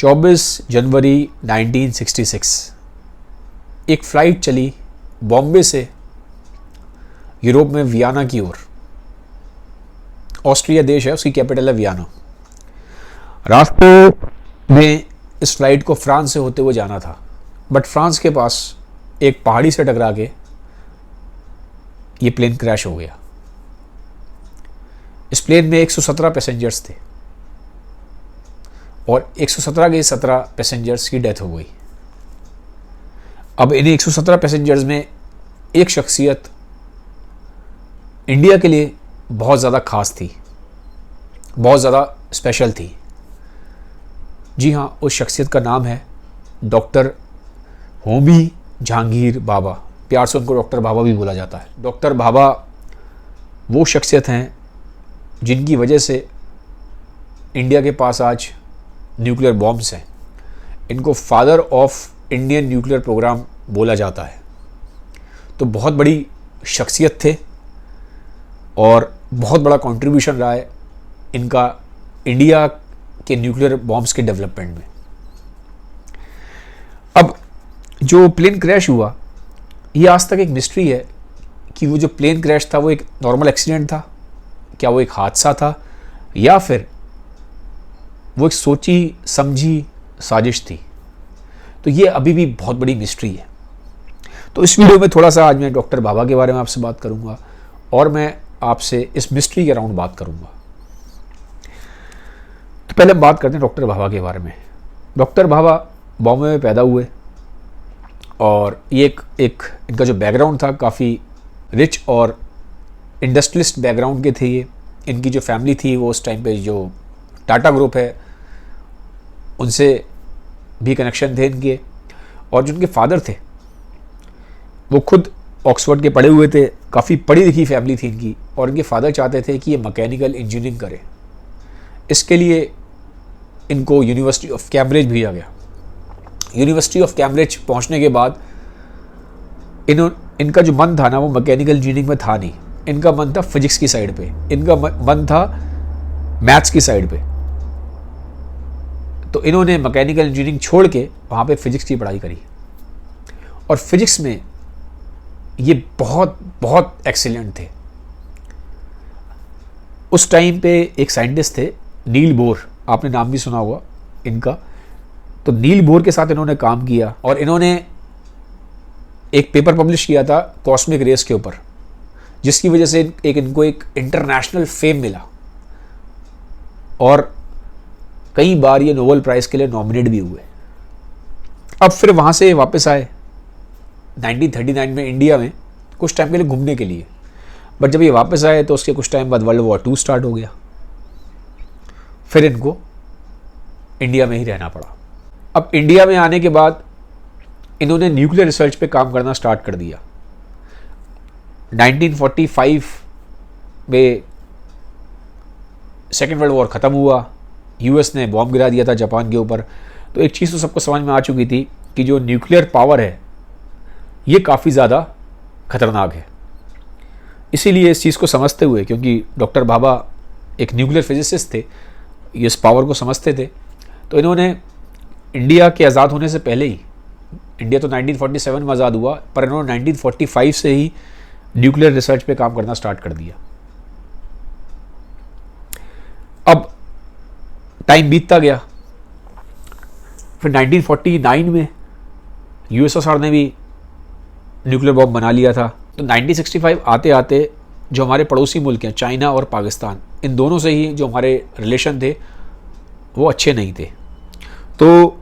24 जनवरी 1966 एक फ़्लाइट चली बॉम्बे से यूरोप में वियना की ओर। ऑस्ट्रिया देश है, उसकी कैपिटल है वियना। रास्ते में इस फ्लाइट को फ्रांस से होते हुए जाना था, बट फ्रांस के पास एक पहाड़ी से टकरा के ये प्लेन क्रैश हो गया। इस प्लेन में 117 पैसेंजर्स थे और 117 के 17 पैसेंजर्स की डेथ हो गई। अब इन 117 पैसेंजर्स में एक शख्सियत इंडिया के लिए बहुत ज़्यादा खास थी, बहुत ज़्यादा स्पेशल थी। जी हाँ, उस शख्सियत का नाम है डॉक्टर होमी जहांगीर भाभा। प्यार से उनको डॉक्टर भाभा भी बोला जाता है। डॉक्टर भाभा वो शख्सियत हैं जिनकी वजह से इंडिया के पास आज न्यूक्लियर बॉम्ब्स हैं। इनको father of Indian nuclear programme बोला जाता है। तो बहुत बड़ी शख्सियत थे और बहुत बड़ा कंट्रीब्यूशन रहा है इनका इंडिया के न्यूक्लियर बॉम्ब्स के डेवलपमेंट में। अब जो प्लेन क्रैश हुआ, ये आज तक एक मिस्ट्री है कि वो जो प्लेन क्रैश था वो एक नॉर्मल एक्सीडेंट था, क्या वो एक हादसा था, या फिर वो एक सोची समझी साजिश थी। तो ये अभी भी बहुत बड़ी मिस्ट्री है। तो इस वीडियो में थोड़ा सा आज मैं डॉक्टर भाभा के बारे में आपसे बात करूंगा और मैं आपसे इस मिस्ट्री के अराउंड बात करूंगा। तो पहले बात करते हैं डॉक्टर भाभा के बारे में। डॉक्टर भाभा बॉम्बे में पैदा हुए और ये एक इनका जो बैकग्राउंड था काफ़ी रिच और इंडस्ट्रियलिस्ट बैकग्राउंड के थे ये। इनकी जो फैमिली थी वो उस टाइम पे जो टाटा ग्रुप है उनसे भी कनेक्शन थे इनके। और जो उनके फादर थे वो खुद ऑक्सफोर्ड के पढ़े हुए थे, काफ़ी पढ़ी लिखी फैमिली थी इनकी। और इनके फादर चाहते थे कि ये मैकेनिकल इंजीनियरिंग करे। इसके लिए इनको यूनिवर्सिटी ऑफ कैम्ब्रिज भेजा गया। यूनिवर्सिटी ऑफ कैम्ब्रिज पहुंचने के बाद इनका जो मन था ना वो मैकेनिकल इंजीनियरिंग में था नहीं। इनका मन था फिजिक्स की साइड पे, इनका मन था मैथ्स की साइड पे। तो इन्होंने मैकेनिकल इंजीनियरिंग छोड़ के वहाँ पे फिजिक्स की पढ़ाई करी और फिजिक्स में ये बहुत बहुत एक्सीलेंट थे। उस टाइम पे एक साइंटिस्ट थे नील बोर, आपने नाम भी सुना होगा इनका। तो नील बोर के साथ इन्होंने काम किया और इन्होंने एक पेपर पब्लिश किया था कॉस्मिक रेस के ऊपर, जिसकी वजह से इनको एक इंटरनेशनल फेम मिला और कई बार ये नोबेल प्राइज़ के लिए नॉमिनेट भी हुए। अब फिर वहाँ से वापस आए 1939 में इंडिया में कुछ टाइम के लिए घूमने के लिए। बट जब ये वापस आए तो उसके कुछ टाइम बाद वर्ल्ड वॉर 2 स्टार्ट हो गया। फिर इनको इंडिया में ही रहना पड़ा। अब इंडिया में आने के बाद इन्होंने न्यूक्लियर रिसर्च पे काम करना स्टार्ट कर दिया। 1945 में सेकेंड वर्ल्ड वॉर ख़त्म हुआ, यूएस ने बॉम्ब गिरा दिया था जापान के ऊपर। तो एक चीज़ तो सबको समझ में आ चुकी थी कि जो न्यूक्लियर पावर है ये काफ़ी ज़्यादा खतरनाक है। इसीलिए इस चीज़ को समझते हुए, क्योंकि डॉक्टर भाभा एक न्यूक्लियर फिजिसिस्ट थे, ये इस पावर को समझते थे, तो इन्होंने इंडिया के आज़ाद होने से पहले ही, इंडिया तो 1947 में आज़ाद हुआ, पर इन्होंने 1945 से ही न्यूक्लियर रिसर्च पे काम करना स्टार्ट कर दिया। अब टाइम बीतता गया। फिर 1949 में यूएसएसआर ने भी न्यूक्लियर बॉम्ब बना लिया था। तो 1965 आते आते जो हमारे पड़ोसी मुल्क हैं चाइना और पाकिस्तान, इन दोनों से ही जो हमारे रिलेशन थे वो अच्छे नहीं थे। तो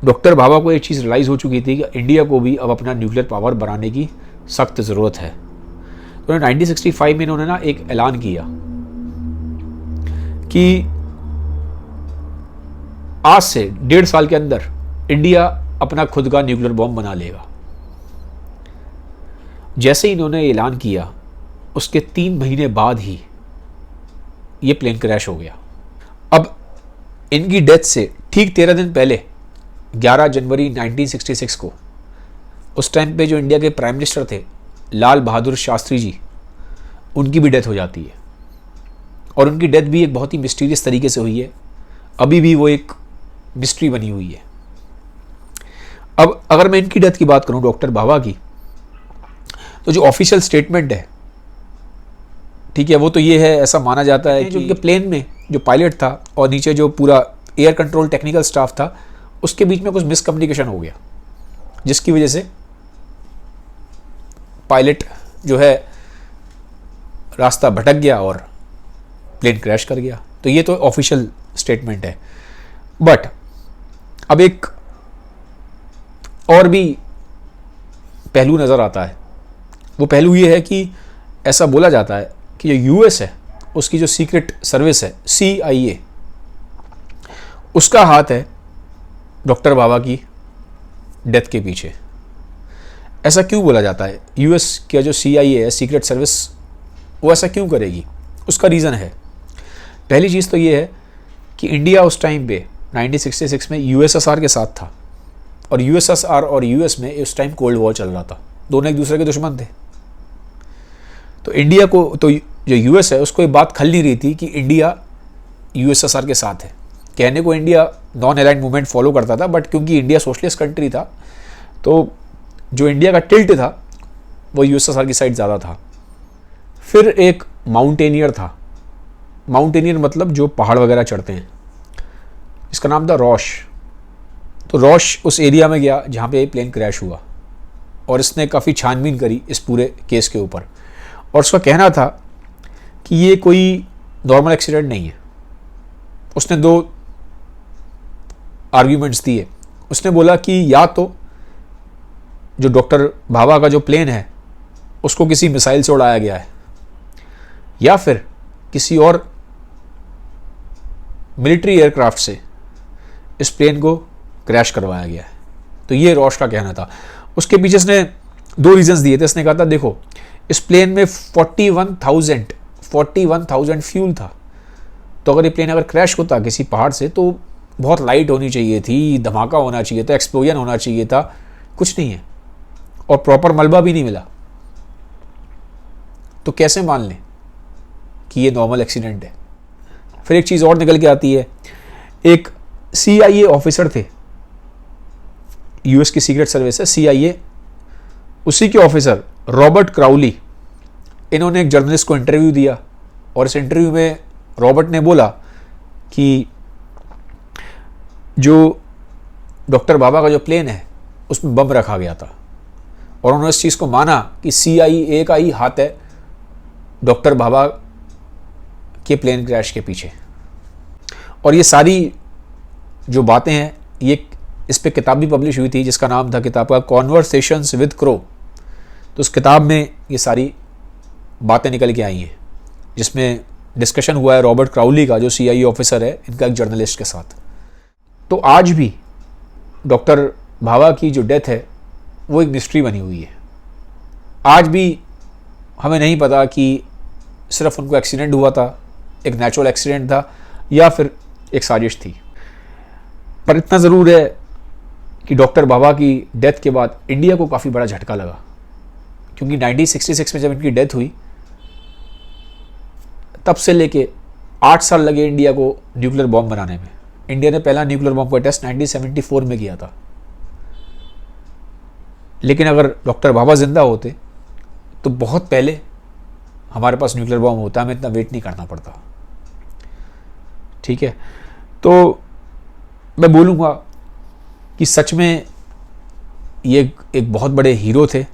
डॉक्टर भाभा को एक चीज़ रियलाइज़ हो चुकी थी कि इंडिया को भी अब अपना न्यूक्लियर पावर बनाने की सख्त ज़रूरत है। तो 1965 में इन्होंने ना एक ऐलान किया कि आज से 1.5 साल के अंदर इंडिया अपना खुद का न्यूक्लियर बॉम्ब बना लेगा। जैसे ही इन्होंने ऐलान किया उसके 3 महीने बाद ही ये प्लेन क्रैश हो गया। अब इनकी डेथ से ठीक 13 दिन पहले 11 जनवरी 1966 को, उस टाइम पे जो इंडिया के प्राइम मिनिस्टर थे लाल बहादुर शास्त्री जी, उनकी भी डेथ हो जाती है। और उनकी डेथ भी एक बहुत ही मिस्टीरियस तरीके से हुई है। अभी भी वो एक मिस्ट्री बनी हुई है। अब अगर मैं इनकी डेथ की बात करूं, डॉक्टर भाभा की, तो जो ऑफिशियल स्टेटमेंट है, ठीक है, वो तो ये है, ऐसा माना जाता है कि उनके प्लेन में जो पायलट था और नीचे जो पूरा एयर कंट्रोल टेक्निकल स्टाफ था, उसके बीच में कुछ मिसकम्युनिकेशन हो गया, जिसकी वजह से पायलट जो है रास्ता भटक गया और प्लेन क्रैश कर गया। तो ये तो ऑफिशियल स्टेटमेंट है। बट अब एक और भी पहलू नज़र आता है। वो पहलू ये है कि ऐसा बोला जाता है कि जो यूएस है, उसकी जो सीक्रेट सर्विस है CIA, उसका हाथ है डॉक्टर भाभा की डेथ के पीछे। ऐसा क्यों बोला जाता है? यूएस का जो CIA है, सीक्रेट सर्विस, वो ऐसा क्यों करेगी? उसका रीज़न है। पहली चीज़ तो ये है कि इंडिया उस टाइम पे 1966 में USSR के साथ था, और USSR और US में उस टाइम कोल्ड वॉर चल रहा था। दोनों एक दूसरे के दुश्मन थे। तो इंडिया को, तो जो US है, उसको ये बात खल नहीं रही थी कि इंडिया USSR के साथ है। कहने को India non aligned movement follow करता था, बट क्योंकि इंडिया सोशलिस्ट कंट्री था, तो जो इंडिया का टिल्ट था वो USSR की साइड ज़्यादा था। फिर एक माउंटेनियर था, माउंटेनियर मतलब जो पहाड़ वगैरह चढ़ते हैं, इसका नाम था रॉश। तो रॉश उस एरिया में गया जहाँ पे प्लेन क्रैश हुआ, और इसने काफ़ी छानबीन करी इस पूरे केस के ऊपर, और उसका कहना था कि ये कोई नॉर्मल एक्सीडेंट नहीं है। उसने दो आर्ग्यूमेंट्स दिए। उसने बोला कि या तो जो डॉक्टर भाभा का जो प्लेन है उसको किसी मिसाइल से उड़ाया गया है, या फिर किसी और मिलिट्री एयरक्राफ्ट से इस प्लेन को क्रैश करवाया गया है। तो ये रॉश का कहना था। उसके पीछे इसने दो रीजंस दिए थे। इसने कहा था, देखो, इस प्लेन में 41,000 फ्यूल था, तो अगर ये प्लेन अगर क्रैश होता किसी पहाड़ से तो बहुत लाइट होनी चाहिए थी, धमाका होना चाहिए था, एक्सप्लोजन होना चाहिए था, कुछ नहीं है, और प्रॉपर मलबा भी नहीं मिला। तो कैसे मान लें कि ये नॉर्मल एक्सीडेंट है? फिर एक चीज़ और निकल के आती है। एक CIA ऑफिसर थे, US की सीक्रेट सर्विस है CIA, उसी के ऑफिसर रॉबर्ट क्राउली, इन्होंने एक जर्नलिस्ट को इंटरव्यू दिया, और इस इंटरव्यू में रॉबर्ट ने बोला कि जो डॉक्टर भाभा का जो प्लेन है उसमें बम रखा गया था, और उन्होंने इस चीज़ को माना कि CIA का ही हाथ है डॉक्टर भाभा के प्लेन क्रैश के पीछे। और ये सारी जो बातें हैं, ये इस पे किताब भी पब्लिश हुई थी जिसका नाम था, किताब का, कॉन्वर्सेशंस विद क्रो। तो उस किताब में ये सारी बातें निकल के आई हैं, जिसमें डिस्कशन हुआ है रॉबर्ट क्राउली का, जो CIA ऑफिसर है, इनका एक जर्नलिस्ट के साथ। तो आज भी डॉक्टर भाभा की जो डेथ है वो एक मिस्ट्री बनी हुई है। आज भी हमें नहीं पता कि सिर्फ उनको एक्सीडेंट हुआ था, एक नेचुरल एक्सीडेंट था, या फिर एक साजिश थी। पर इतना ज़रूर है कि डॉक्टर भाभा की डेथ के बाद इंडिया को काफ़ी बड़ा झटका लगा, क्योंकि 1966 में जब इनकी डेथ हुई, तब से लेके 8 साल लगे इंडिया को न्यूक्लियर बॉम्ब बनाने में। इंडिया ने पहला न्यूक्लियर बॉम्ब का टेस्ट 1974 में किया था। लेकिन अगर डॉक्टर भाभा जिंदा होते तो बहुत पहले हमारे पास न्यूक्लियर बॉम्ब होता, हमें इतना वेट नहीं करना पड़ता। ठीक है, तो मैं बोलूँगा कि सच में ये एक बहुत बड़े हीरो थे।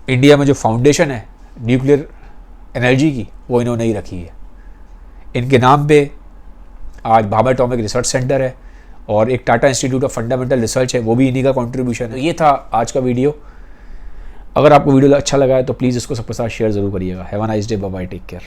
इंडिया में जो फाउंडेशन है न्यूक्लियर एनर्जी की, वो इन्होंने ही रखी है। इनके नाम पे आज भाभा एटॉमिक रिसर्च सेंटर है, और एक Tata institute of fundamental research है, वो भी इन्हीं का कंट्रीब्यूशन है। ये था आज का वीडियो। अगर आपको वीडियो अच्छा लगा है तो प्लीज़ इसको सबके साथ शेयर ज़रूर करिएगा। Have a nice day, bye bye, take care.